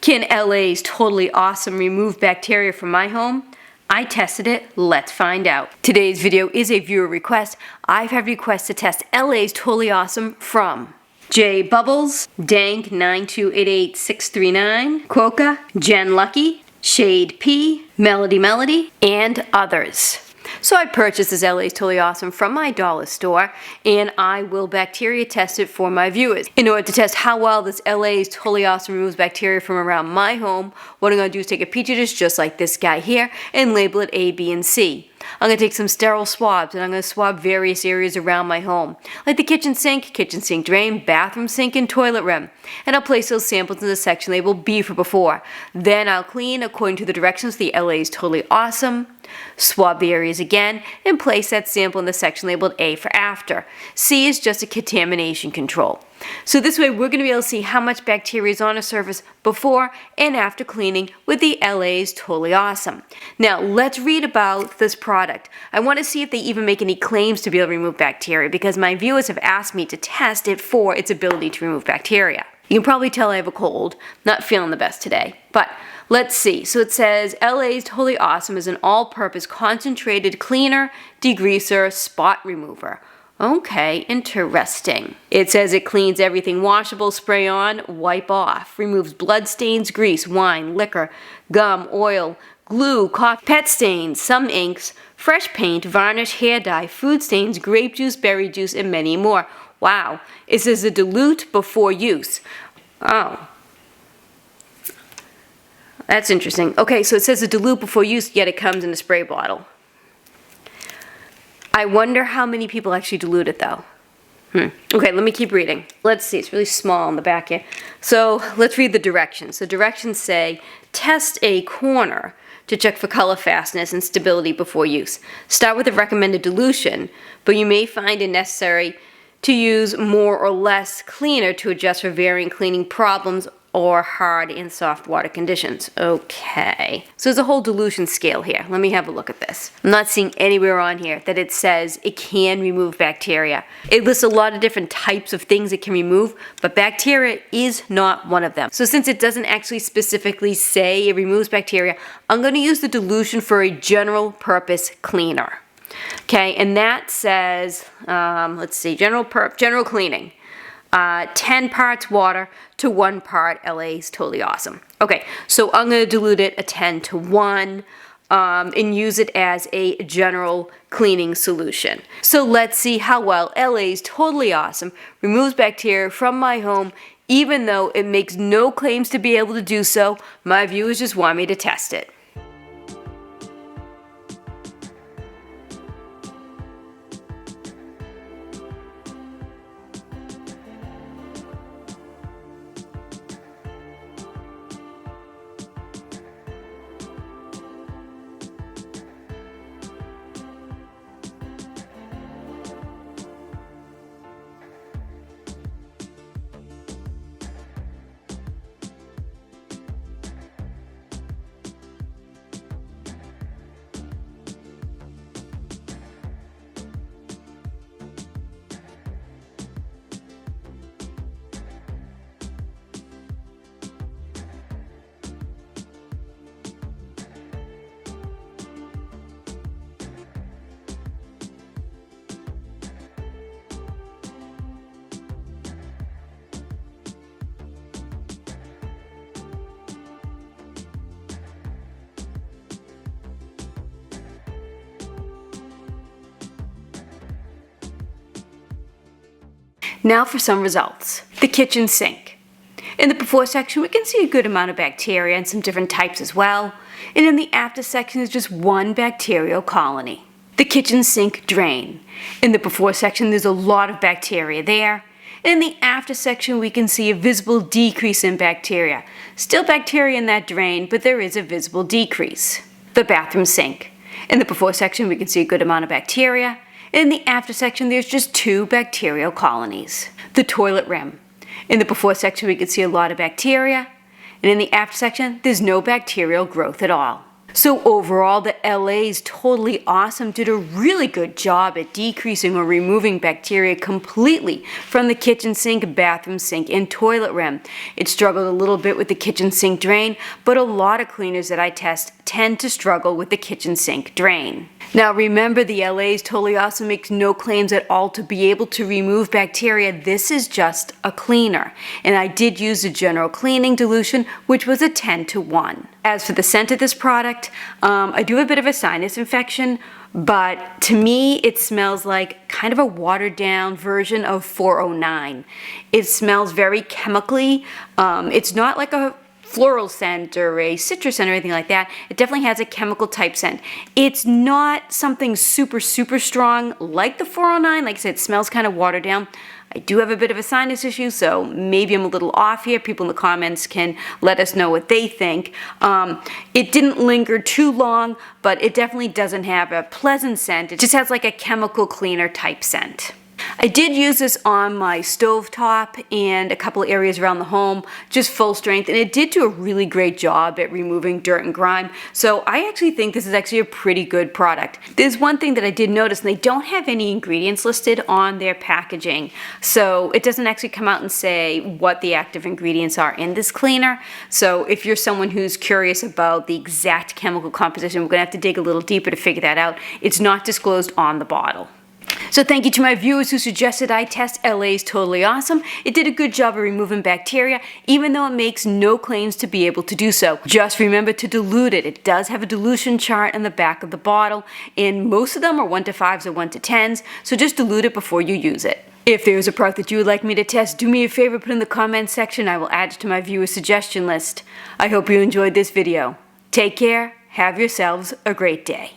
Can LA's Totally Awesome remove bacteria from my home? I tested it, let's find out. Today's video is a viewer request. I've had requests to test LA's Totally Awesome from J Bubbles, Dank9288639, Quokka, Jen Lucky, Shade P, Melody, and others. So I purchased this LA's Totally Awesome from my dollar store, and I will bacteria test it for my viewers. In order to test how well this LA's Totally Awesome removes bacteria from around my home, what I'm going to do is take a Petri dish just like this guy here and label it A, B, and C. I'm going to take some sterile swabs and I'm going to swab various areas around my home, like the kitchen sink drain, bathroom sink, and toilet rim. And I'll place those samples in the section labeled B for before. Then I'll clean according to the directions of the LA's Totally Awesome, swab the areas again, and place that sample in the section labeled A for after. C is just a contamination control. So this way we're going to be able to see how much bacteria is on a surface before and after cleaning with the LA's Totally Awesome. Now let's read about this product. I want to see if they even make any claims to be able to remove bacteria because my viewers have asked me to test it for its ability to remove bacteria. You can probably tell I have a cold, not feeling the best today, but let's see. So it says LA's Totally Awesome is an all-purpose concentrated cleaner, degreaser, spot remover. Okay, interesting. It says it cleans everything washable, spray on, wipe off, removes blood stains, grease, wine, liquor, gum, oil, glue, coffee, pet stains, some inks, fresh paint, varnish, hair dye, food stains, grape juice, berry juice, and many more. Wow, it says a dilute before use. Oh. That's interesting. Okay, so it says a dilute before use, yet it comes in a spray bottle. I wonder how many people actually dilute it though. Okay, let me keep reading. Let's see, it's really small on the back here. So let's read the directions. The directions say, test a corner to check for color fastness and stability before use. Start with a recommended dilution, but you may find it necessary to use more or less cleaner to adjust for varying cleaning problems or hard and soft water conditions. Okay, so there's a whole dilution scale here. Let me have a look at this. I'm not seeing anywhere on here that it says it can remove bacteria. It lists a lot of different types of things it can remove, but bacteria is not one of them. So since it doesn't actually specifically say it removes bacteria, I'm going to use the dilution for a general purpose cleaner. Okay, and that says, let's see, general cleaning. 10 parts water to 1 part LA's Totally Awesome. Okay, so I'm going to dilute it a 10 to 1 and use it as a general cleaning solution. So let's see how well LA's Totally Awesome removes bacteria from my home, even though it makes no claims to be able to do so. My viewers just want me to test it. Now for some results. The kitchen sink. In the before section, we can see a good amount of bacteria and some different types as well. And in the after section is just one bacterial colony. The kitchen sink drain. In the before section, there's a lot of bacteria there. And in the after section, we can see a visible decrease in bacteria. Still bacteria in that drain, but there is a visible decrease. The bathroom sink. In the before section, we can see a good amount of bacteria. In the after section, there's just 2 bacterial colonies. The toilet rim. In the before section, we can see a lot of bacteria. And in the after section, there's no bacterial growth at all. So overall, the LA's Totally Awesome did a really good job at decreasing or removing bacteria completely from the kitchen sink, bathroom sink, and toilet rim. It struggled a little bit with the kitchen sink drain, but a lot of cleaners that I test tend to struggle with the kitchen sink drain. Now remember, the LA's Totally Awesome makes no claims at all to be able to remove bacteria. This is just a cleaner. And I did use a general cleaning dilution, which was a 10-to-1. As for the scent of this product, I do have a bit of a sinus infection, but to me it smells like kind of a watered down version of 409. It smells very chemically. It's not like a floral scent or a citrus scent or anything like that. It definitely has a chemical type scent. It's not something super strong like the 409. Like I said, it smells kind of watered down. I do have a bit of a sinus issue, so maybe I'm a little off here. People in the comments can let us know what they think. It didn't linger too long, but it definitely doesn't have a pleasant scent. It just has like a chemical cleaner type scent. I did use this on my stovetop and a couple of areas around the home, just full strength, and it did do a really great job at removing dirt and grime. So I actually think this is actually a pretty good product. There's one thing that I did notice, and they don't have any ingredients listed on their packaging. So it doesn't actually come out and say what the active ingredients are in this cleaner. So if you're someone who's curious about the exact chemical composition, we're gonna have to dig a little deeper to figure that out. It's not disclosed on the bottle. So thank you to my viewers who suggested I test LA's Totally Awesome. It did a good job of removing bacteria, even though it makes no claims to be able to do so. Just remember to dilute it. It does have a dilution chart on the back of the bottle, and most of them are 1-to-5s or 1-to-10s, so just dilute it before you use it. If there's a product that you would like me to test, do me a favor, put it in the comments section. I will add it to my viewer suggestion list. I hope you enjoyed this video. Take care, have yourselves a great day.